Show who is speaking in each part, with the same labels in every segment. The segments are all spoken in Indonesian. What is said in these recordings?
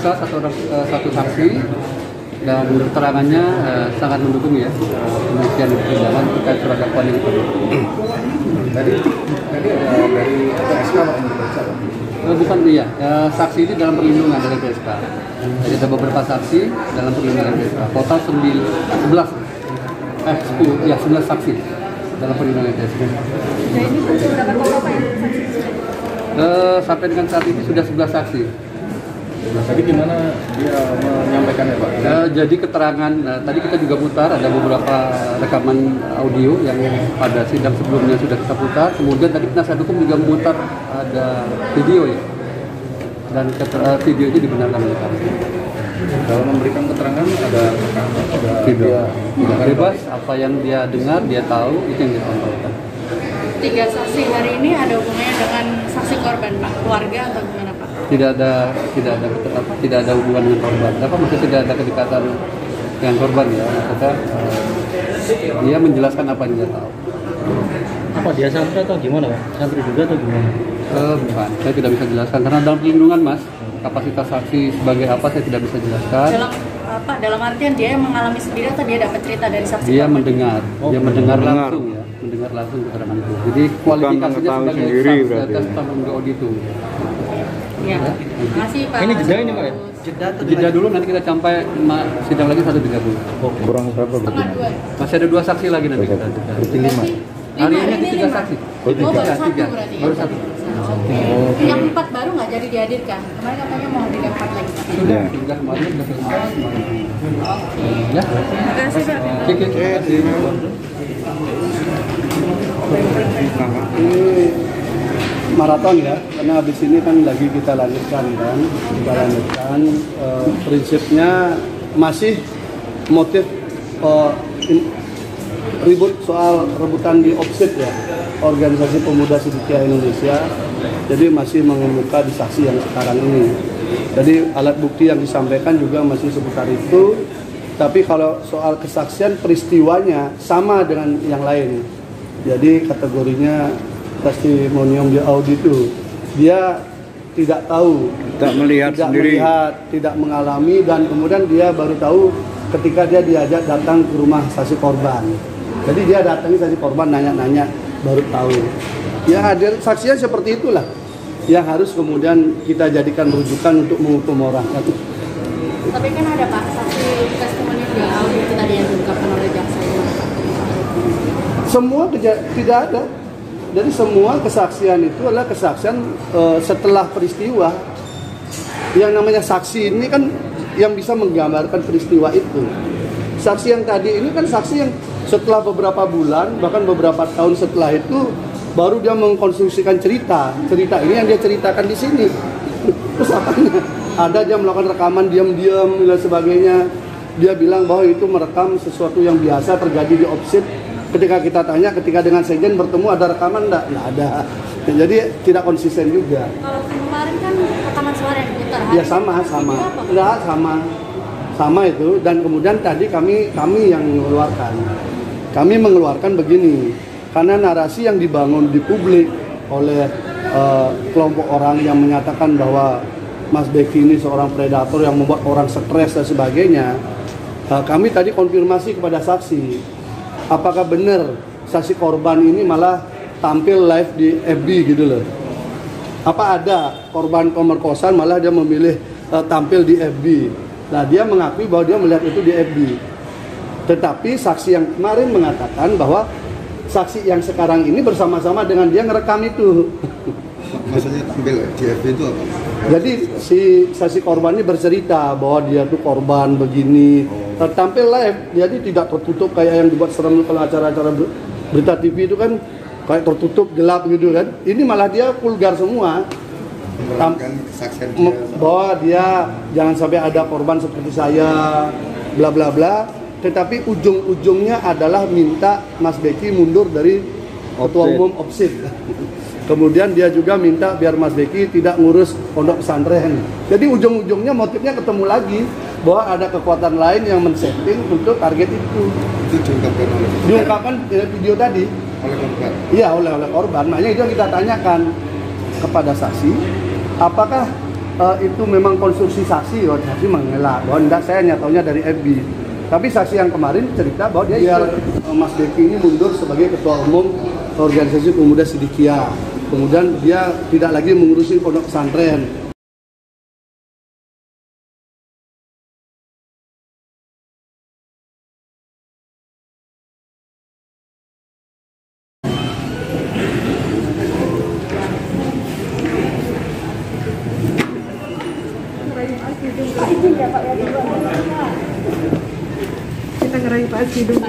Speaker 1: memeriksa satu saksi dan keterangannya sangat mendukung ya penelitian di persidangan terkait surat dakwaan yang
Speaker 2: Tadi ada dari LPSK Pak yang diperiksa Pak?
Speaker 1: bukan iya, saksi ini dalam perlindungan dari LPSK. Jadi ada beberapa saksi dalam perlindungan LPSK. Total 11 saksi dalam perlindungan LPSK.
Speaker 3: Nah ini berapa total Pak yang saksi?
Speaker 1: Sampai dengan saat ini sudah 11 saksi.
Speaker 2: Tadi gimana dia menyampaikannya Pak?
Speaker 1: Jadi keterangan, tadi kita juga putar, ada beberapa rekaman audio yang pada sidang sebelumnya sudah kita putar. Kemudian tadi penasihat hukum juga memutar ada video ya, dan video itu dibenarkan oleh kami.
Speaker 2: Dalam memberikan keterangan ada
Speaker 1: Tidak bebas, apa yang dia dengar, dia tahu, itu yang dia sampaikan.
Speaker 3: 3 saksi hari ini ada hubungannya dengan saksi korban Pak, keluarga atau gimana Pak?
Speaker 1: Tidak ada hubungan dengan korban. Apa maksudnya tidak ada kedekatan dengan korban ya? Maksudnya dia menjelaskan apa yang dia tahu.
Speaker 4: Apa dia santri atau gimana Pak? Santri juga atau gimana?
Speaker 1: Bukan, saya tidak bisa jelaskan karena dalam perlindungan Mas. Kapasitas saksi sebagai apa saya tidak bisa jelaskan.
Speaker 3: Dalam artian dia yang mengalami sendiri atau dia dapat cerita dari saksi
Speaker 1: Dia
Speaker 3: korban?
Speaker 1: mendengar, dia mendengar langsung ya, mendengar langsung keterangan itu. Jadi kualifikasinya sebagai saksi tes audit itu.
Speaker 3: Ya, terima kasih Pak.
Speaker 4: Ini jeda ini Pak ya?
Speaker 1: Jeda dulu, nanti kita sampai sidang lagi 1.30.
Speaker 2: kurang berapa berarti?
Speaker 3: Setengah 2.
Speaker 1: Masih ada 2 saksi lagi nanti kita.
Speaker 2: Berarti 5.
Speaker 1: Hari ini 3 saksi.
Speaker 3: Oh, baru 1
Speaker 1: Tiga.
Speaker 3: berarti.
Speaker 1: Baru 1.
Speaker 3: Yang 4 baru nggak jadi dihadirkan. Kemarin katanya mau hadirkan 4 lagi.
Speaker 1: Sudah kemarin sudah selesai. Ya.
Speaker 3: Terima kasih Pak.
Speaker 1: Oke.
Speaker 5: Ini maraton ya, karena habis ini kan lagi kita lanjutkan prinsipnya masih motif ribut soal rebutan di OPSID ya, Organisasi Pemuda Sidikiyah Indonesia. Jadi masih mengemuka di saksi yang sekarang ini. Jadi alat bukti yang disampaikan juga masih seputar itu. Tapi kalau soal kesaksian peristiwanya sama dengan yang lain. Jadi kategorinya testimonium di audit itu dia tidak tahu, tidak mengalami, dan kemudian dia baru tahu ketika dia diajak datang ke rumah saksi korban. Jadi dia datangi saksi korban, nanya-nanya, baru tahu. Ya hadir saksinya seperti itulah yang harus kemudian kita jadikan rujukan untuk menghukum orang.
Speaker 3: Tapi kan ada Pak saksi testimonium di audit itu tadi yang diungkapkan oleh jaksa.
Speaker 5: Semua tidak ada. Jadi semua kesaksian itu adalah kesaksian setelah peristiwa. Yang namanya saksi ini kan yang bisa menggambarkan peristiwa itu. Saksi yang tadi ini kan saksi yang setelah beberapa bulan, bahkan beberapa tahun setelah itu, baru dia mengkonstruksikan cerita. Cerita ini yang dia ceritakan di sini. Terus apanya? Ada dia melakukan rekaman diam-diam dan sebagainya. Dia bilang bahwa itu merekam sesuatu yang biasa terjadi di OPSID. Ketika kita tanya, ketika dengan sekjen bertemu ada rekaman enggak? Nggak ada. Jadi tidak konsisten juga.
Speaker 3: Kalau kemarin kan rekaman suara yang diputar.
Speaker 5: Ya sama. Enggak sama itu. Dan kemudian tadi kami yang mengeluarkan. Kami mengeluarkan begini. Karena narasi yang dibangun di publik oleh kelompok orang yang menyatakan bahwa Mas Beki ini seorang predator yang membuat orang stres dan sebagainya. Kami tadi konfirmasi kepada saksi. Apakah benar saksi korban ini malah tampil live di FB gitu loh? Apa ada korban pemerkosaan malah dia memilih tampil di FB? Nah dia mengakui bahwa dia melihat itu di FB. Tetapi saksi yang kemarin mengatakan bahwa saksi yang sekarang ini bersama-sama dengan dia ngerekam itu.
Speaker 2: Maksudnya tampil di FB itu apa?
Speaker 5: Jadi si saksi korban ini bercerita bahwa dia tuh korban begini. Tampil live, jadi tidak tertutup kayak yang dibuat serem kalau acara-acara berita TV itu kan kayak tertutup gelap gitu kan. Ini malah dia vulgar semua. Bahwa dia jangan sampai ada korban seperti saya, bla bla bla. Tetapi ujung-ujungnya adalah minta Mas Beki mundur dari Ketua Umum OPSID. Kemudian dia juga minta biar Mas Beki tidak ngurus pondok pesantren. Jadi ujung-ujungnya motifnya ketemu lagi bahwa ada kekuatan lain yang men-setting untuk target itu.
Speaker 2: Itu
Speaker 5: diungkapkan video tadi
Speaker 2: oleh korban.
Speaker 5: Iya, oleh korban. Makanya itu yang kita tanyakan kepada saksi, apakah itu memang konstruksi saksi, saksi mengelak bahwa enggak, saya hanya taunya dari FB. Tapi saksi yang kemarin cerita bahwa dia Mas Deki ini mundur sebagai ketua umum organisasi pemuda Sidikiyah. Kemudian dia tidak lagi mengurusi pondok pesantren.
Speaker 3: Kita ngerayu Pak Sidung.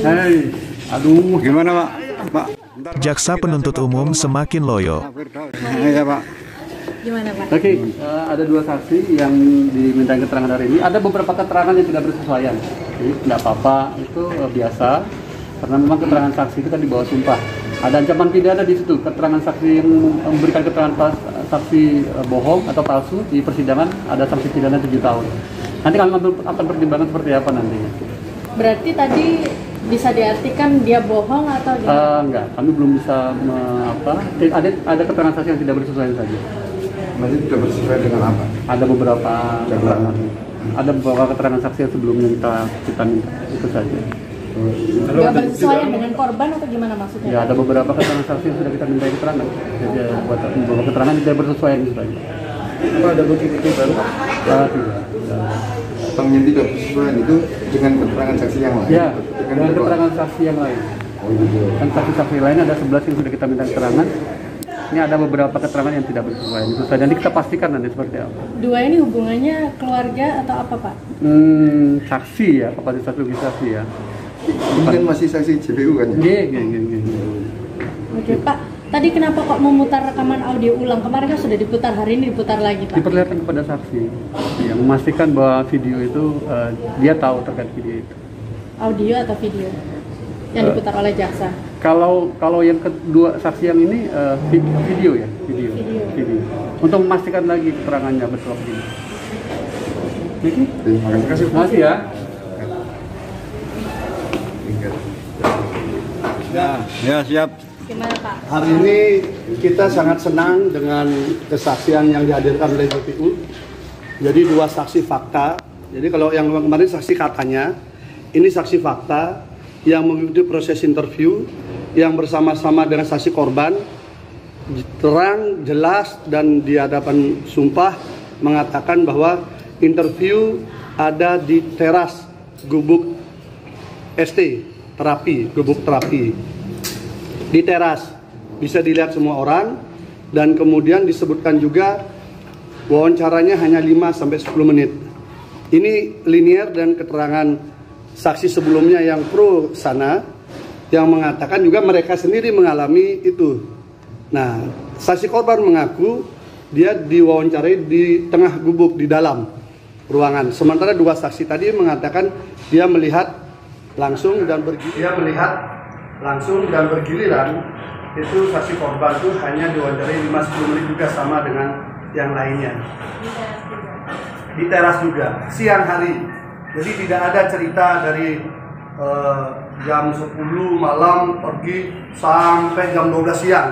Speaker 1: Hei, aduh.
Speaker 2: Gimana Pak? Pak.
Speaker 6: Jaksa penuntut umum semakin loyo.
Speaker 2: Iya Pak.
Speaker 3: Gimana Pak?
Speaker 1: Oke, ada dua saksi yang diminta keterangan hari ini. Ada beberapa keterangan yang tidak bersesuaian. Jadi tidak apa-apa, itu biasa. Karena memang keterangan saksi itu kan di bawah sumpah. Ada ancaman pidana di situ. Keterangan saksi yang memberikan keterangan saksi bohong atau palsu di persidangan ada sanksi pidana 7 tahun. Nanti kami akan pertimbangkan seperti apa nantinya.
Speaker 3: Berarti tadi bisa diartikan dia bohong atau gimana?
Speaker 1: Enggak, kami belum bisa ada keterangan saksi yang tidak bersesuaian saja.
Speaker 2: Nanti tidak bersesuaian dengan apa?
Speaker 1: Ada beberapa keterangan. Ada beberapa keterangan saksi yang sebelumnya kita minta, itu saja.
Speaker 3: Nggak bersesuaian dengan korban atau gimana maksudnya?
Speaker 1: Ya, ada beberapa keterangan saksi yang sudah kita minta keterangan. Jadi beberapa keterangan yang tidak bersesuaian itu saja.
Speaker 2: Apa ada bukti-bukti baru?
Speaker 1: Tidak.
Speaker 2: Bang yang tidak bersesuaian itu dengan keterangan saksi yang lain?
Speaker 1: Ya, dengan keterangan saksi yang lain.
Speaker 2: Oh gitu.
Speaker 1: Kan saksi-saksi lain ada 11 yang sudah kita minta keterangan. Ini ada beberapa keterangan yang tidak bersesuaian. Itu saja. Nanti kita pastikan nanti seperti apa.
Speaker 3: Dua ini hubungannya keluarga atau apa Pak?
Speaker 1: Saksi ya, kapasitas lebih saksi ya.
Speaker 2: Mungkin masih saksi JPU kan?
Speaker 1: Iya.
Speaker 3: Oke Pak, tadi kenapa kok memutar rekaman audio ulang? Kemarin kan sudah diputar, hari ini diputar lagi Pak.
Speaker 1: Diperlihatkan kepada saksi, ya, memastikan bahwa video itu dia tahu terkait video itu.
Speaker 3: Audio atau video yang diputar oleh jaksa?
Speaker 1: Kalau yang kedua saksi yang ini video ya, video. Untuk memastikan lagi keterangannya betul apa tidak.
Speaker 2: Terima kasih.
Speaker 1: Terima kasih ya.
Speaker 2: Ya siap.
Speaker 3: Gimana Pak?
Speaker 5: Hari ini kita sangat senang dengan kesaksian yang dihadirkan oleh JPU. Jadi dua saksi fakta. Jadi kalau yang kemarin saksi katanya, ini saksi fakta yang mengikuti proses interview yang bersama-sama dengan saksi korban, terang, jelas, dan di hadapan sumpah mengatakan bahwa interview ada di teras gubuk ST terapi, gubuk terapi di teras, bisa dilihat semua orang. Dan kemudian disebutkan juga wawancaranya hanya 5-10 menit. Ini linear dan keterangan saksi sebelumnya yang pro sana yang mengatakan juga mereka sendiri mengalami itu. Nah, saksi korban mengaku dia diwawancarai di tengah gubuk di dalam ruangan. Sementara dua saksi tadi mengatakan dia melihat langsung dan bergiliran. Itu saksi korban itu hanya diwawancarai 5-10 menit juga sama dengan yang lainnya. Di teras juga, siang hari. Jadi tidak ada cerita dari jam 10 malam pergi sampai jam 12 siang.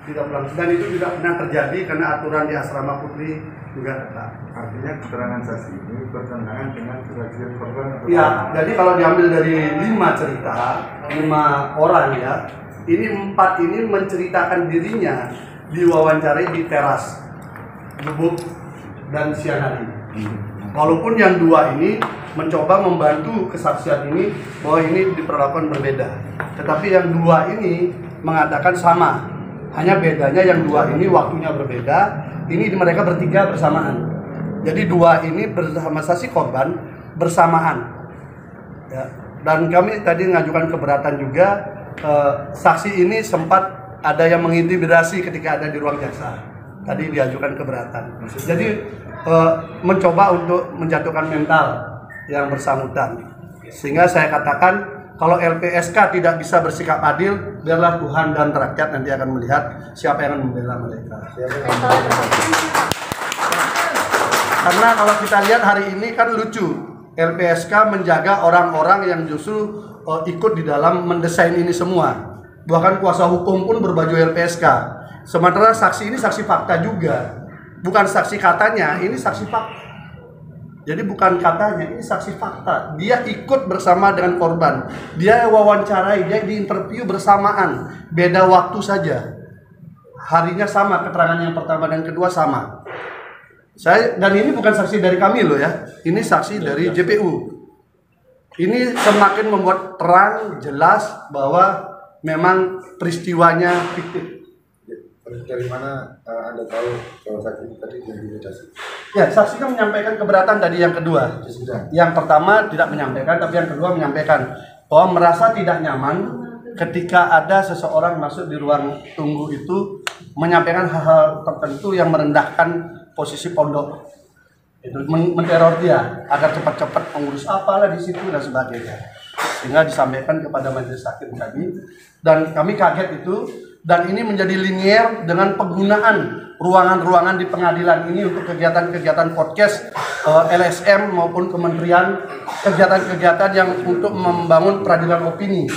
Speaker 5: Tidak pulang. Dan itu juga pernah terjadi karena aturan di asrama putri juga tetap.
Speaker 2: Artinya keterangan saksi ini bertentangan dengan kesaksian korban?
Speaker 5: Ya, jadi kalau diambil dari 5 cerita, 5 orang ya, ini 4 ini menceritakan dirinya diwawancarai di teras gubuk dan siang hari. Walaupun yang 2 ini mencoba membantu kesaksian ini bahwa ini diperlakukan berbeda. Tetapi yang 2 ini mengatakan sama. Hanya bedanya yang 2 ini waktunya berbeda, ini mereka bertiga bersamaan. Jadi 2 ini bersama saksi korban bersamaan. Ya. Dan kami tadi mengajukan keberatan juga, saksi ini sempat ada yang mengintimidasi ketika ada di ruang jaksa. Tadi diajukan keberatan. Jadi mencoba untuk menjatuhkan mental yang bersangkutan. Sehingga saya katakan kalau LPSK tidak bisa bersikap adil, biarlah Tuhan dan rakyat nanti akan melihat siapa yang akan membela mereka. Karena kalau kita lihat hari ini kan lucu, LPSK menjaga orang-orang yang justru ikut di dalam mendesain ini semua. Bahkan kuasa hukum pun berbaju LPSK. Sementara saksi ini saksi fakta juga. bukan saksi katanya, ini saksi fakta. Jadi bukan katanya, ini saksi fakta. Dia ikut bersama dengan korban. Dia wawancarai, dia diinterview bersamaan. Beda waktu saja. Harinya sama, keterangan yang pertama dan kedua sama. Dan ini bukan saksi dari kami loh ya. Ini saksi dari JPU. Ini semakin membuat terang, jelas bahwa memang peristiwanya fiktif.
Speaker 2: Dari mana Anda tahu kalau saksi tadi diintimidasi?
Speaker 5: Ya, saksi kan menyampaikan keberatan tadi yang kedua. Yang pertama tidak menyampaikan, tapi yang kedua menyampaikan bahwa merasa tidak nyaman ketika ada seseorang masuk di ruang tunggu itu menyampaikan hal-hal tertentu yang merendahkan posisi pondok. Itu menteror dia agar cepat-cepat mengurus apalah di situ dan sebagainya. Sehingga disampaikan kepada majelis hakim tadi, dan kami kaget itu. Dan ini menjadi linier dengan penggunaan ruangan-ruangan di pengadilan ini untuk kegiatan-kegiatan podcast LSM maupun kementerian, kegiatan-kegiatan yang untuk membangun peradilan opini.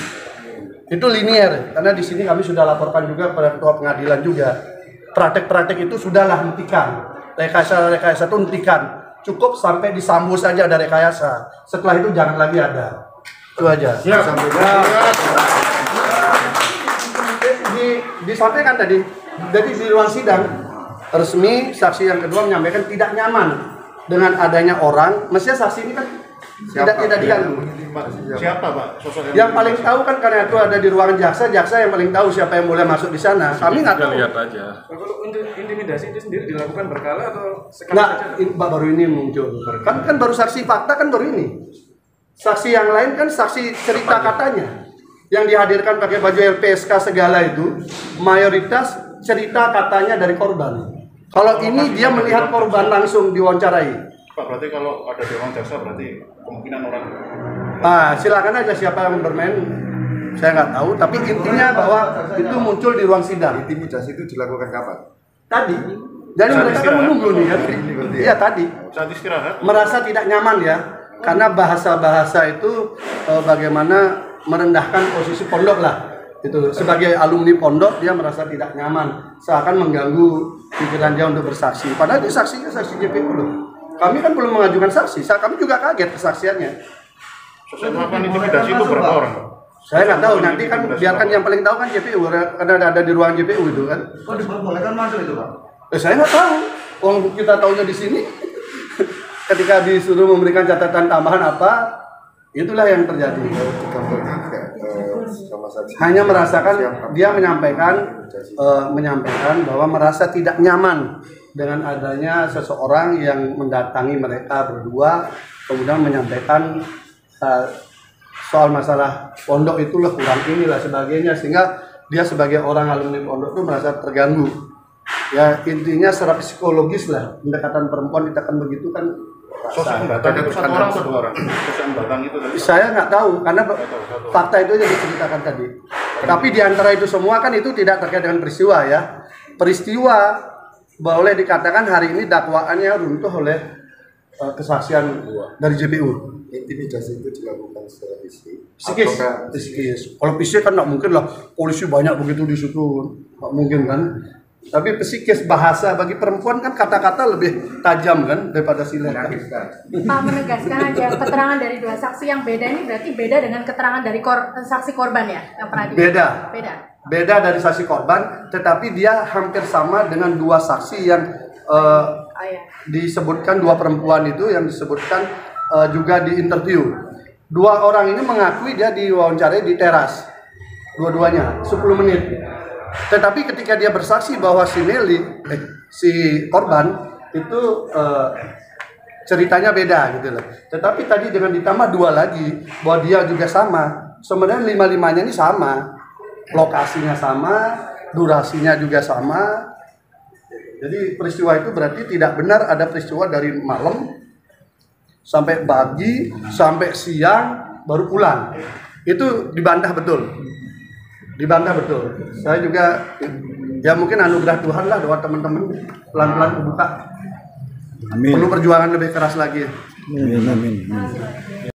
Speaker 5: Itu linier, karena di sini kami sudah laporkan juga pada ketua pengadilan juga. Praktek-praktek itu sudahlah hentikan. Rekayasa itu hentikan. Cukup sampai di Sambo saja ada rekayasa. Setelah itu jangan lagi ada. Itu aja. Disampaikan tadi, jadi di ruang sidang resmi saksi yang kedua menyampaikan tidak nyaman dengan adanya orang. Mestinya saksi ini kan tidak diganggu.
Speaker 2: Siapa Pak?
Speaker 5: Yang paling tahu kan karena itu ada di ruangan jaksa yang paling tahu siapa yang boleh masuk di sana. Kami nggak tahu.
Speaker 7: Lihat aja.
Speaker 2: Kalau intimidasi itu sendiri dilakukan berkala atau sekali
Speaker 5: Nggak,
Speaker 2: saja?
Speaker 5: baru ini muncul. Kan baru saksi fakta kan baru ini. Saksi yang lain kan saksi cerita katanya. Yang dihadirkan pakai baju LPSK segala itu mayoritas cerita katanya dari korban. Kalau ini dia melihat korban langsung diwawancarai.
Speaker 2: Pak, berarti kalau ada di ruang jaksa berarti kemungkinan orang.
Speaker 5: Silakan aja siapa yang bermain, saya nggak tahu. Tapi intinya bahwa itu muncul di ruang sidang.
Speaker 2: Intimidasi itu dilakukan kapan?
Speaker 5: Tadi. Jadi mereka kan menunggu nih kan? Iya tadi.
Speaker 2: Saat istirahat.
Speaker 5: Merasa tidak nyaman ya, karena bahasa-bahasa itu bagaimana merendahkan posisi pondok lah. Itu sebagai alumni pondok dia merasa tidak nyaman, seakan mengganggu pikiran dia untuk bersaksi. Padahal dia saksinya saksi JPU loh. Kami kan belum mengajukan saksi, kami juga kaget kesaksiannya.
Speaker 2: Sesuai melakukan intimidasi itu berapa orang?
Speaker 5: Saya nggak tahu, nanti kan biarkan yang paling tahu kan JPU, karena ada di ruang JPU itu kan.
Speaker 2: Oh, diperbolehkan masuk itu Pak?
Speaker 5: Saya nggak tahu, orang kita tahunya di sini. Ketika disuruh memberikan catatan tambahan apa, itulah yang terjadi. Hanya merasakan dia menyampaikan bahwa merasa tidak nyaman dengan adanya seseorang yang mendatangi mereka berdua, kemudian menyampaikan soal masalah pondok itulah kurang inilah sebagainya, sehingga dia sebagai orang alumni pondok itu merasa terganggu. Ya intinya secara psikologis lah, pendekatan perempuan ditekan begitu kan.
Speaker 2: Sosok batang itu satu orang atau dua orang? Sosok batang itu tadi?
Speaker 5: Saya nggak tahu karena fakta itu yang diceritakan tadi. Tapi di antara itu semua kan itu tidak terkait dengan peristiwa ya. Peristiwa boleh dikatakan hari ini dakwaannya runtuh oleh kesaksian dari JPU.
Speaker 2: Intimidasi itu dilakukan secara fisik.
Speaker 5: Psikis. Kalau fisik kan nggak mungkin lah. Polisi banyak begitu di situ, nggak mungkin kan. Tapi psikis, bahasa bagi perempuan kan kata-kata lebih tajam kan daripada silet.
Speaker 3: Pak menegaskan aja keterangan dari dua saksi yang beda ini berarti beda dengan keterangan dari saksi korban ya yang pernah
Speaker 5: Beda dari saksi korban, tetapi dia hampir sama dengan dua saksi yang disebutkan, dua perempuan itu yang disebutkan juga di interview. Dua orang ini mengakui dia diwawancarai di teras, dua-duanya 10 menit. Tetapi ketika dia bersaksi bahwa si korban itu ceritanya beda gitu loh. Tetapi tadi dengan ditambah dua lagi bahwa dia juga sama, sebenarnya 5-5-nya ini sama, lokasinya sama, durasinya juga sama. Jadi peristiwa itu berarti tidak benar ada peristiwa dari malam sampai pagi sampai siang baru pulang. Itu dibantah betul. Saya juga ya mungkin anugerah Tuhan lah, doa teman-teman pelan-pelan kebuka. Amin. Perlu perjuangan lebih keras lagi.
Speaker 7: Amin.